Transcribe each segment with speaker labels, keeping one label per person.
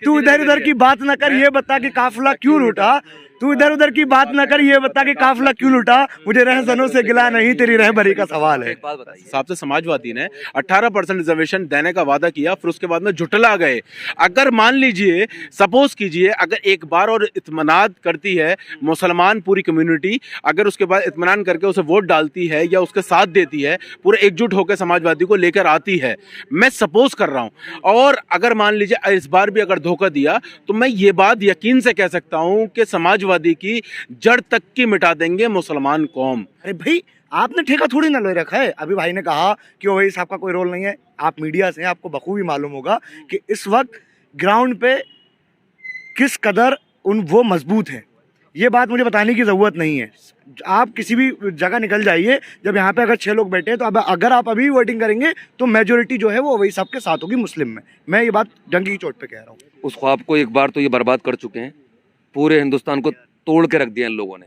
Speaker 1: तू इधर उधर की बात ना कर, ये बता कि काफिला क्यों लूटा। तू इधर उधर की बात ना कर, ये बता कि काफिला क्यों लूटा। मुझे रहजनों से गिला नहीं, तेरी रहबरी का सवाल है।
Speaker 2: एक बात बताइए,
Speaker 3: हिसाब से समाजवादी ने 18% रिजर्वेशन देने का वादा किया, फिर उसके बाद में जुटला गए। अगर मान लीजिए, सपोज कीजिए, अगर एक बार और इत्मीनान करती है मुसलमान पूरी कम्युनिटी, अगर उसके बाद इत्मीनान करके उसे वोट डालती है या उसके साथ देती है, पूरे एकजुट होकर समाजवादी को लेकर आती है, मैं सपोज कर रहा हूं, और अगर मान लीजिए इस बार भी अगर धोखा दिया, तो मैं ये बात यकीन से कह सकता हूं कि समाजवादी की जड़ तक की मिटा देंगे मुसलमान कौम।
Speaker 1: अरे भाई, आपने ठेका थोड़ी ना ले रखा है। अभी भाई ने कहा कि ओवैसी साहब का कोई रोल नहीं है। आप मीडिया से हैं, आपको बखूबी मालूम होगा कि इस वक्त ग्राउंड पे किस कदर वो मजबूत हैं। ये बात मुझे बताने की ज़रूरत नहीं है। आप किसी भी जगह निकल जाइए, जब यहाँ पे अगर 6 लोग बैठे हैं, तो अब अगर आप अभी वोटिंग करेंगे तो मेजोरिटी जो है वो ओवैसी साहब के साथ होगी मुस्लिम में। मैं ये बात डंकी की चोट पे कह रहा हूँ।
Speaker 2: उस ख्वाब को एक बार तो ये बर्बाद कर चुके हैं, पूरे हिंदुस्तान को तोड़ के रख दिया इन लोगों ने,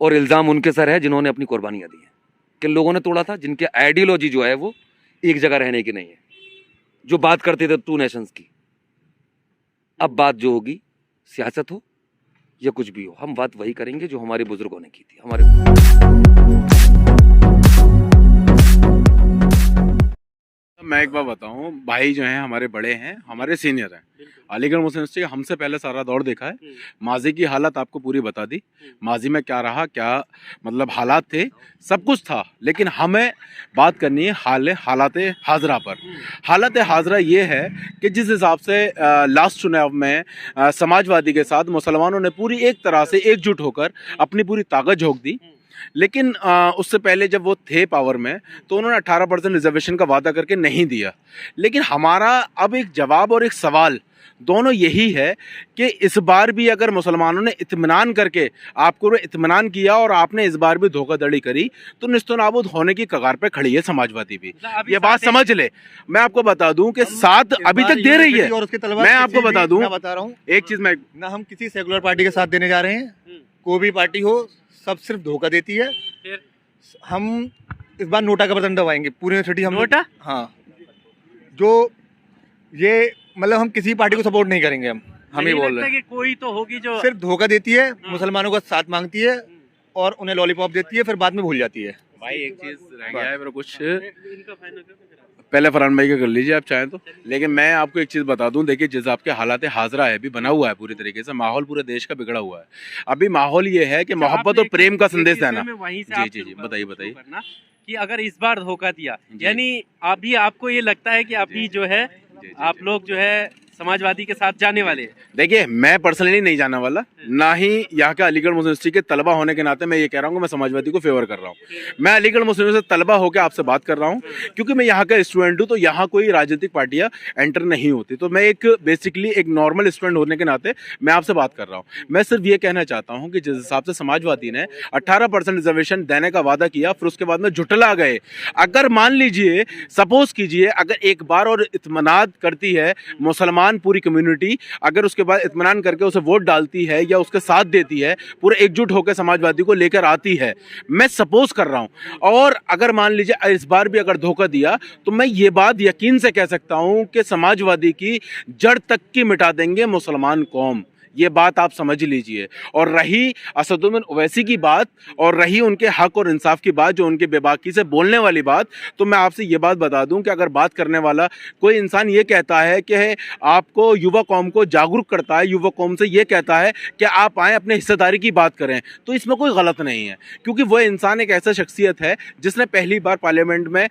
Speaker 2: और इल्ज़ाम उनके सर है जिन्होंने अपनी कुर्बानियाँ दी हैं। किन लोगों ने तोड़ा था? जिनकी आइडियोलॉजी जो है वो एक जगह रहने की नहीं है, जो बात करते थे 2 नेशंस की। अब बात जो होगी, सियासत हो या कुछ भी हो, हम बात वही करेंगे जो हमारे बुजुर्गों ने की थी।
Speaker 3: मैं एक बार बताऊं, भाई जो हैं हमारे बड़े हैं, हमारे सीनियर हैं, अलीगढ़ मुस्लिम यूनिवर्सिटी हमसे पहले सारा दौर देखा है। माजी की हालत आपको पूरी बता दी, माजी में क्या रहा, क्या मतलब हालात थे, सब कुछ था। लेकिन हमें बात करनी है हालात हाजरा पर। हालत हाजरा ये है कि जिस हिसाब से लास्ट चुनाव में समाजवादी के साथ मुसलमानों ने पूरी एक तरह से एकजुट होकर अपनी पूरी ताकत झोंक दी। लेकिन उससे पहले जब वो थे पावर में, तो उन्होंने 18% रिजर्वेशन का वादा करके नहीं दिया। लेकिन हमारा अब एक जवाब और एक सवाल दोनों यही है कि इस बार भी अगर मुसलमानों ने इत्मीनान करके आपको इत्मीनान किया और आपने इस बार भी धोखाधड़ी करी, तो निस्तनाबूद होने की कगार पे खड़ी है समाजवादी भी। ये बात समझ ले। मैं आपको बता दूं कि साथ अभी तक दे रही है। मैं आपको बता दूं,
Speaker 4: बता रहा हूँ
Speaker 3: एक चीज, मैं
Speaker 4: ना हम किसी सेकुलर पार्टी के साथ देने जा रहे हैं। कोई भी पार्टी हो, सब सिर्फ धोखा देती है। हम इस बार नोटा का बटन दबाएंगे पूरी यूनिवर्सिटी। हम
Speaker 5: नोटा?
Speaker 4: हाँ, जो ये मतलब हम किसी पार्टी को सपोर्ट नहीं करेंगे। हम ही बोल रहे हैं
Speaker 5: कि कोई तो होगी जो
Speaker 4: सिर्फ धोखा देती है, मुसलमानों का साथ मांगती है और उन्हें लॉलीपॉप देती है, फिर बाद में भूल जाती है।
Speaker 3: भाई एक चीज रह गया है मेरा कुछ,
Speaker 5: इनका फाइनल
Speaker 3: पहले फरहान भाई का कर लीजिए आप चाहें तो। लेकिन मैं आपको एक चीज़ बता दूं, देखिए जिस आपके हालात हाजरा है अभी बना हुआ है, पूरी तरीके से माहौल पूरे देश का बिगड़ा हुआ है। अभी माहौल ये है कि मोहब्बत और प्रेम का संदेश देना। जी, बताइए
Speaker 5: कि अगर इस बार धोखा दिया, यानी अभी आपको ये लगता है कि अभी जो है आप लोग जो है समाजवादी के साथ जाने वाले हैं?
Speaker 3: देखिए, मैं पर्सनली नहीं जाने वाला, ना ही यहाँ के अलीगढ़ मुस्लिम यूनिवर्सिटी के तलबा होने के नाते मैं ये कह रहा हूँ कि मैं समाजवादी को फेवर कर रहा हूँ। मैं अलीगढ़ मुस्लिम यूनिवर्सिटी तलबा होकर आपसे बात कर रहा हूँ, क्योंकि मैं यहाँ का स्टूडेंट हूँ, तो यहाँ कोई राजनीतिक पार्टियाँ एंटर नहीं होती। तो मैं एक बेसिकली एक नॉर्मल स्टूडेंट होने के नाते मैं आपसे बात कर रहा हूँ। मैं सिर्फ ये कहना चाहता हूँ कि जिस हिसाब से समाजवादी ने 18% रिजर्वेशन देने का वादा किया, फिर उसके बाद में जुटला गए। अगर मान लीजिए, सपोज कीजिए, अगर एक बार और इत्मीनान करती है मुसलमान पूरी कम्युनिटी, अगर उसके बाद इत्मीनान करके उसे वोट डालती है या उसके साथ देती है, पूरे एकजुट होकर समाजवादी को लेकर आती है, मैं सपोज कर रहा हूं, और अगर मान लीजिए इस बार भी अगर धोखा दिया, तो मैं ये बात यकीन से कह सकता हूं कि समाजवादी की जड़ तक की मिटा देंगे मुसलमान कौम। ये बात आप समझ लीजिए। और रही असदुद्दीन ओवैसी की बात, और रही उनके हक और इंसाफ की बात, जो उनके बेबाकी से बोलने वाली बात, तो मैं आपसे ये बात बता दूं कि अगर बात करने वाला कोई इंसान ये कहता है कि आपको युवा कौम को जागरूक करता है, युवा कौम से ये कहता है कि आप आएँ अपने हिस्सेदारी की बात करें, तो इसमें कोई गलत नहीं है। क्योंकि वह इंसान एक ऐसा शख्सियत है जिसने पहली बार पार्लियामेंट में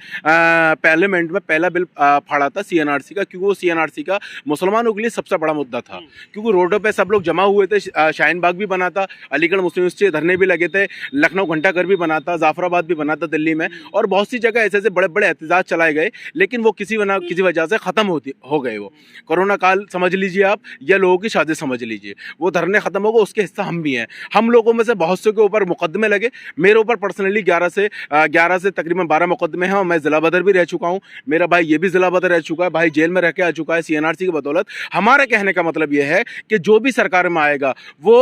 Speaker 3: पहला बिल फाड़ा था CNRC का, क्योंकि वो CNRC का मुसलमानों के लिए सबसे बड़ा मुद्दा था। क्योंकि रोडों पर सब लोग जमा हुए थे, शाहीन बाग भी बना था, अलीगढ़ मुस्लिम यूनिवर्सिटी धरने भी लगे थे, लखनऊ घंटाघर भी बना था, जाफराबाद भी बना था दिल्ली में, और बहुत सी जगह ऐसे ऐसे बड़े बड़े एहतजाज चलाए गए। लेकिन वो किसी वजह से ख़त्म हो गए। वो कोरोना काल समझ लीजिए आप, या लोगों की शादी समझ लीजिए, वो धरने ख़त्म हो गए, उसके हिस्सा हम भी हैं। हम लोगों में से बहुत से के ऊपर मुकदमे लगे। मेरे ऊपर पर्सनली 11 से तकरीबन 12 मुकदमे हैं, और मैं ज़िला बदर भी रह चुका हूँ। मेरा भाई ये भी ज़िला बदर रह चुका है, भाई जेल में रह के आ चुका है CNRC की बदौलत। हमारे कहने का मतलब ये है कि जो भी सरकार में आएगा वो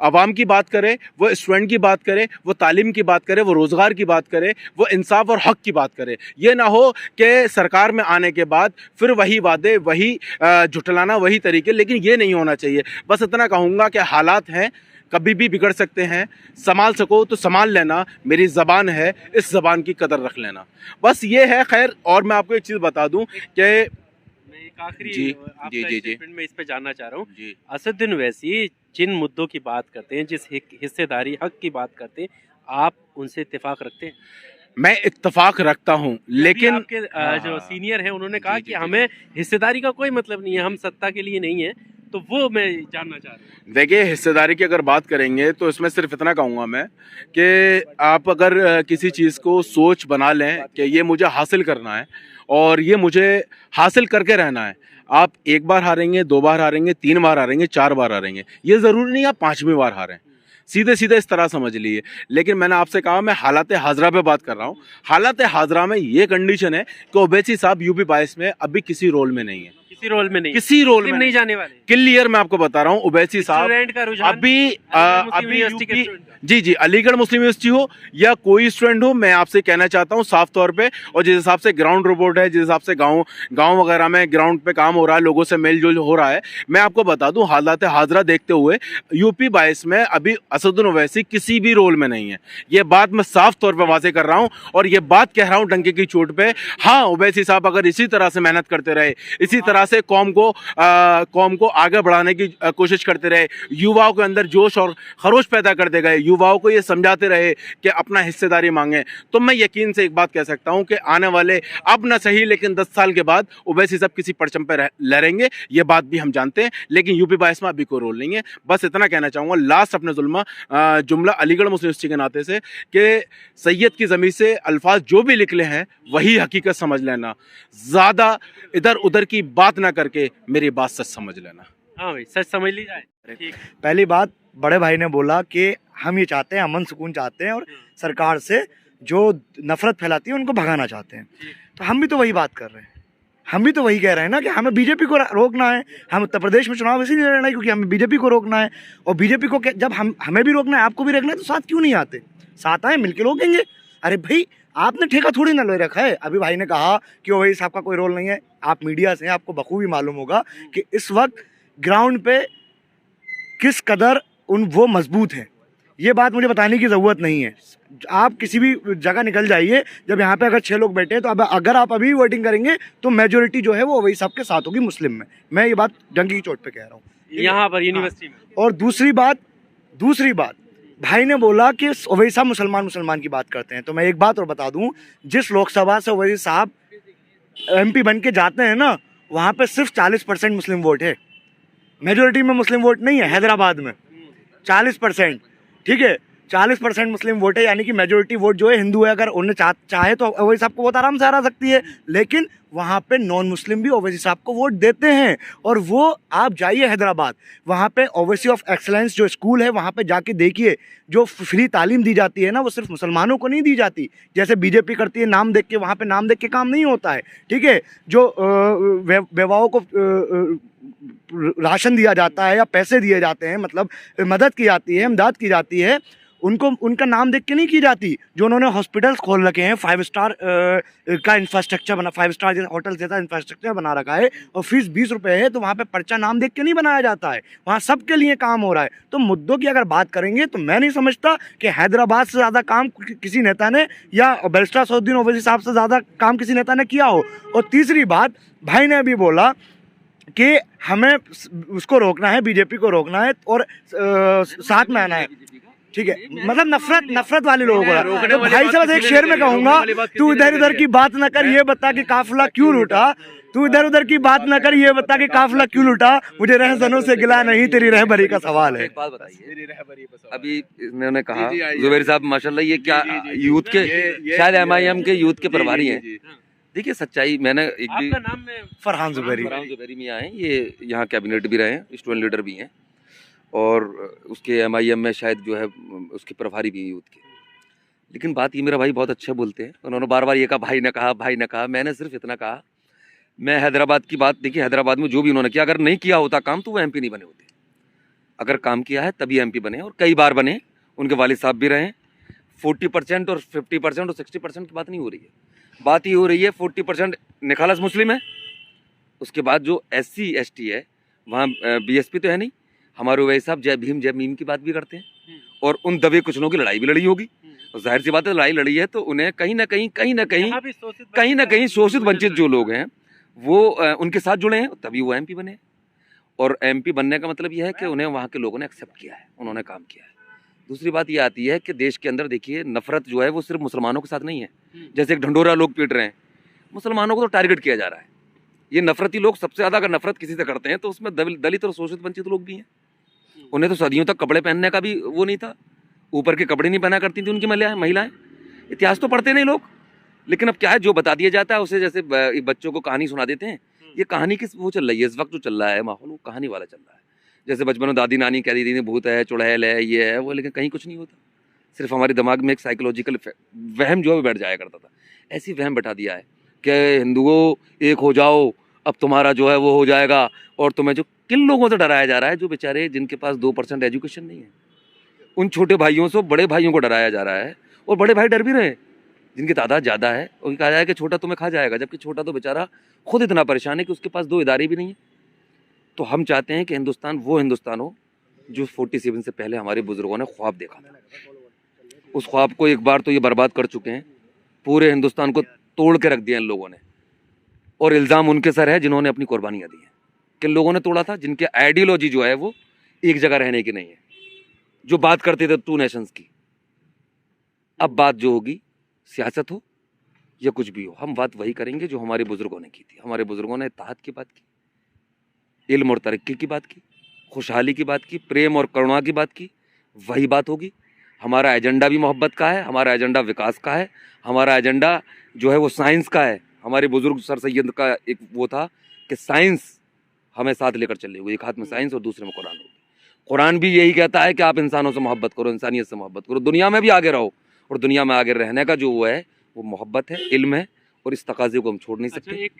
Speaker 3: आवाम की बात करे, वो स्टूडेंट की बात करे, वो तालीम की बात करे, वो रोज़गार की बात करे, वो इंसाफ और हक की बात करे। ये ना हो कि सरकार में आने के बाद फिर वही वादे, वही झुठलाना, वही तरीके, लेकिन ये नहीं होना चाहिए। बस इतना कहूँगा कि हालात हैं, कभी भी बिगड़ सकते हैं, संभाल सको तो संभाल लेना, मेरी ज़बान है, इस ज़बान की कदर रख लेना, बस ये है। खैर, और मैं आपको एक चीज़ बता दूं कि
Speaker 5: मैं एक आखिरी
Speaker 3: जी,
Speaker 5: आपका
Speaker 3: जी, जी, जी।
Speaker 5: स्टेटमेंट में इस पे जानना चाह रहा हूँ।
Speaker 3: जी,
Speaker 5: असदुद्दीन ओवैसी जिन मुद्दों की बात करते हैं, जिस हिस्सेदारी हक की बात करते हैं, आप उनसे इत्तेफाक रखते हैं?
Speaker 3: मैं इत्तेफाक रखता हूं, लेकिन
Speaker 5: आपके जो
Speaker 3: हाँ,
Speaker 5: सीनियर हैं उन्होंने कहा
Speaker 3: जी,
Speaker 5: कि
Speaker 3: जी, जी।
Speaker 5: हमें हिस्सेदारी का कोई मतलब नहीं है, हम सत्ता के लिए नहीं है, तो वो मैं जानना चाह रहा हूँ।
Speaker 3: देखिए, हिस्सेदारी की अगर बात करेंगे तो इसमें सिर्फ इतना कहूँगा मैं कि आप अगर किसी चीज़ को सोच बना लें कि ये मुझे हासिल करना है और ये मुझे हासिल करके रहना है, आप एक बार हारेंगे, 2 बार हारेंगे, 3 बार हारेंगे, 4 बार हारेंगे, ये ज़रूरी नहीं आप 5वीं बार हारें, सीधे सीधे इस तरह समझ लीजिए। लेकिन मैंने आपसे कहा, मैं हालात हाजरा पे बात कर रहा हूँ। हालात हाजरा में ये कंडीशन है कि ओवैसी साहब यूपी 22 में अभी किसी रोल में नहीं है,
Speaker 5: किसी रोल में नहीं,
Speaker 3: किसी रोल
Speaker 5: मुस्लिम
Speaker 3: में
Speaker 5: नहीं जाने वाले।
Speaker 3: क्लियर मैं आपको बता रहा हूँ, ओवैसी साहब
Speaker 5: स्टूडेंट का रुझान
Speaker 3: अभी
Speaker 5: मुस्लिम यूनिवर्सिटी के
Speaker 3: यूपी,
Speaker 5: स्टूडेंट का।
Speaker 3: जी जी, अलीगढ़ मुस्लिम यूनिवर्सिटी हो या कोई स्टूडेंट हो, मैं आपसे कहना चाहता हूँ साफ तौर पे, और जिस हिसाब से ग्राउंड रिपोर्ट है, जिस हिसाब से गांव वगैरह में ग्राउंड पे काम हो रहा है, लोगों से मेल जोल हो रहा है, मैं आपको बता दूं हालात हाजरा देखते हुए यूपी 22 में अभी असदुद्दीन ओवैसी किसी भी रोल में नहीं है। ये बात मैं साफ तौर पे वाजे कर रहा हूँ और ये बात कह रहा हूँ डंके की चोट पे। हाँ, ओवैसी साहब अगर इसी तरह से मेहनत करते रहे, इसी तरह से कौम को आगे बढ़ाने की कोशिश करते रहे, युवाओं के अंदर जोश और खरोश पैदा करते गए, युवाओं को ये समझाते रहे कि अपना हिस्सेदारी मांगे, तो मैं यकीन से एक बात कह सकता हूं कि आने वाले, अब ना सही लेकिन 10 साल के बाद ओवैसी साहब किसी परचम पे लहरेंगे। ये बात भी हम जानते हैं, लेकिन यूपी 22 में अभी कोई रोल नहीं है। बस इतना कहना चाहूंगा लास्ट अपने जुमला अलीगढ़ मुस्लिम यूनिवर्सिटी के नाते से कि सैयद की ज़मीन से अल्फाज जो भी निकले हैं वही हकीकत समझ लेना, ज़्यादा इधर उधर की बात ना करके मेरी बात सच समझ लेना।
Speaker 5: हाँ भाई, सच समझ ली जाए। ठीक।
Speaker 1: पहली बात, बड़े भाई ने बोला कि हम ये चाहते हैं, अमन सुकून चाहते हैं और सरकार से जो नफरत फैलाती है उनको भगाना चाहते हैं। तो हम भी तो वही बात कर रहे हैं, हम भी तो वही कह रहे हैं ना कि हमें बीजेपी को रोकना है। हम उत्तर प्रदेश में चुनाव इसीलिए लड़ना है क्योंकि हमें बीजेपी को रोकना है, और बीजेपी को जब हमें भी रोकना है, आपको भी रोकना है, तो साथ क्यों नहीं आते? साथ आए, मिलके रोकेंगे। अरे भाई, आपने ठेका थोड़ी ना ले रखा है। अभी भाई ने कहा कि वही साहब का कोई रोल नहीं है। आप मीडिया से हैं, आपको बखूबी मालूम होगा कि इस वक्त ग्राउंड पे किस कदर वो मजबूत हैं। ये बात मुझे बताने की ज़रूरत नहीं है। आप किसी भी जगह निकल जाइए, जब यहाँ पे अगर 6 लोग बैठे हैं, तो अब अगर आप अभी वोटिंग करेंगे तो मेजोरिटी जो है वो वही साहब के साथ होगी मुस्लिम में। मैं ये बात डंकी की चोट पे कह रहा हूँ
Speaker 5: यहाँ पर यूनिवर्सिटी में।
Speaker 1: और दूसरी बात भाई ने बोला कि ओवैसी साहब मुसलमान की बात करते हैं, तो मैं एक बात और बता दूं, जिस लोकसभा से ओवैसी साहब MP बन के जाते हैं ना, वहाँ पे सिर्फ 40% मुस्लिम वोट है। मेजोरिटी में मुस्लिम वोट नहीं है। हैदराबाद में 40%, ठीक है, 40% मुस्लिम वोट है, यानी कि मेजोरिटी वोट जो है हिंदू है। अगर उन्हें चाहे तो ओवैसी साहब को बहुत आराम से हरा सकती है, लेकिन वहाँ पे नॉन मुस्लिम भी ओवैसी साहब को वोट देते हैं। और वो आप जाइए हैदराबाद, वहाँ पे ओवैसी ऑफ एक्सलेंस जो स्कूल है, वहाँ पे जाके देखिए, जो फ्री तालीम दी जाती है ना, वो सिर्फ मुसलमानों को नहीं दी जाती जैसे बीजेपी करती है, नाम देख के। वहाँ पे नाम देख के काम नहीं होता है, ठीक है। जो बेवाओं को राशन दिया जाता है या पैसे दिए जाते हैं, मतलब मदद की जाती है, इमदाद की जाती है, उनको उनका नाम देख के नहीं की जाती। जो उन्होंने हॉस्पिटल्स खोल रखे हैं, 5 स्टार का इंफ्रास्ट्रक्चर बना, 5 स्टार जैसा होटल जैसा इंफ्रास्ट्रक्चर बना रखा है, और फीस 20 रुपये है, तो वहाँ पे पर्चा नाम देख के नहीं बनाया जाता है, वहाँ सबके लिए काम हो रहा है। तो मुद्दों की अगर बात करेंगे तो मैं नहीं समझता कि हैदराबाद से ज़्यादा काम किसी नेता ने, या बैरिस्टर असदुद्दीन ओवैसी साहब से ज़्यादा काम किसी नेता ने किया हो। और तीसरी बात, भाई ने अभी बोला कि हमें उसको रोकना है, बीजेपी को रोकना है और साथ में आना है, ठीक है। मतलब नफरत वाले लोगों को। तो भाई साहब एक शेर में कहूंगा, तू इधर उधर की बात न कर, ये बता कि काफिला क्यों लूटा। तू इधर उधर की बात न कर, ये बता कि काफिला क्यों लूटा। मुझे रहजनों से गिला नहीं, तेरी रहबरी का सवाल है।
Speaker 2: एक बात बताइए, अभी इन्होंने कहा जुबैर साहब माशाल्लाह, ये क्या यूथ के, शायद MIM के यूथ के प्रभारी हैं। देखिए सच्चाई, मैंने एक भी,
Speaker 5: आपका नाम में
Speaker 1: फरहान जुबैरी
Speaker 2: मियां हैं, ये यहाँ कैबिनेट भी रहे हैं, स्टूडेंट लीडर भी हैं, और उसके MIM में शायद जो है उसके प्रभारी भी हैं यूथ के। लेकिन बात ये, मेरा भाई बहुत अच्छा बोलते हैं, उन्होंने बार बार ये कहा भाई ने कहा। मैंने सिर्फ इतना कहा, मैं हैदराबाद की बात, देखिए हैदराबाद में जो भी उन्होंने किया, अगर नहीं किया होता काम तो वो MP नहीं बने होते। अगर काम किया है तभी एमपी बने, और कई बार बने, उनके वालिद साहब भी रहे हैं। 40% और 50% और 60% की बात नहीं हो रही है, बात ही हो रही है 40% निखालस मुस्लिम है, उसके बाद जो SC ST है वहाँ BSP तो है नहीं, हमारे वही साहब जय भीम जय मीम की बात भी करते हैं, और उन दबे कुचलों की लड़ाई भी लड़ी होगी। और जाहिर सी बात है लड़ाई लड़ी है तो उन्हें कहीं ना कहीं शोषित वंचित जो लोग हैं वो उनके साथ जुड़े हैं, तभी वो MP बने। और MP बनने का मतलब यह है कि उन्हें वहाँ के लोगों ने एक्सेप्ट किया है, उन्होंने काम किया है। दूसरी बात ये आती है कि देश के अंदर देखिए नफरत जो है वो सिर्फ मुसलमानों के साथ नहीं है, जैसे एक ढंढोरा लोग पीट रहे हैं, मुसलमानों को तो टारगेट किया जा रहा है। ये नफरती लोग सबसे ज़्यादा अगर नफरत किसी से करते हैं तो उसमें दलित और शोषित वंचित लोग भी हैं। उन्हें तो सदियों तक कपड़े पहनने का भी वो नहीं था, ऊपर के कपड़े नहीं पहना करती थी उनकी महिलाएं। इतिहास तो पढ़ते नहीं लोग, लेकिन अब क्या है जो बता दिया जाता है उसे, जैसे बच्चों को कहानी सुना देते हैं। ये कहानी किस वो चल रही है इस वक्त, जो चल रहा है माहौल वो कहानी वाला चल रहा है। जैसे बचपन में दादी नानी कह देती थी भूत है, चुड़ैल है, ये है वो, लेकिन कहीं कुछ नहीं होता, सिर्फ हमारे दिमाग में एक साइकोलॉजिकल वहम जो है बैठ जाया करता था। ऐसी वहम बैठा दिया है कि हिंदुओं एक हो जाओ, अब तुम्हारा जो है वो हो जाएगा। और तुम्हें जो किन लोगों से डराया जा रहा है, जो बेचारे जिनके पास 2% एजुकेशन नहीं है, उन छोटे भाइयों से बड़े भाइयों को डराया जा रहा है। और बड़े भाई डर भी रहे जिनकी तादाद ज़्यादा है, उनको कहा जाए कि छोटा तुम्हें खा जाएगा, जबकि छोटा तो बेचारा खुद इतना परेशान है कि उसके पास 2 इदारे भी नहीं है। तो हम चाहते हैं कि हिंदुस्तान वो हिंदुस्तान हो जो 47 से पहले हमारे बुजुर्गों ने ख्वाब देखा था। उस ख्वाब को एक बार तो ये बर्बाद कर चुके हैं, पूरे हिंदुस्तान को तोड़ के रख दिया इन लोगों ने। और इल्ज़ाम उनके सर है जिन्होंने अपनी कुर्बानियाँ दी हैं। किन लोगों ने तोड़ा था? जिनकी आइडियोलॉजी जो है वो एक जगह रहने की नहीं है, जो बात करते थे 2 नेशंस की। अब बात जो होगी, सियासत हो या कुछ भी हो, हम बात वही करेंगे जो हमारे बुजुर्गों ने की थी। हमारे बुजुर्गों ने इत्तेहाद की बात की, इल्म और तरक्की की बात की, खुशहाली की बात की, प्रेम और करुणा की बात की, वही बात होगी। हमारा एजेंडा भी मोहब्बत का है, हमारा एजेंडा विकास का है, हमारा एजेंडा जो है वो साइंस का है। हमारे बुजुर्ग सर सैयद का एक वो था कि साइंस हमें साथ लेकर चले हुए, एक हाथ में साइंस और दूसरे में कुरान होगी। कुरान भी यही कहता है कि आप इंसानों से मोहब्बत करो, इंसानियत से मोहब्बत करो, दुनिया में भी आगे रहो। और दुनिया में आगे रहने का जो वो है वो मोहब्बत है, इल्म है, और इस तकाजे को हम छोड़ नहीं सकते।
Speaker 5: अच्छा, एक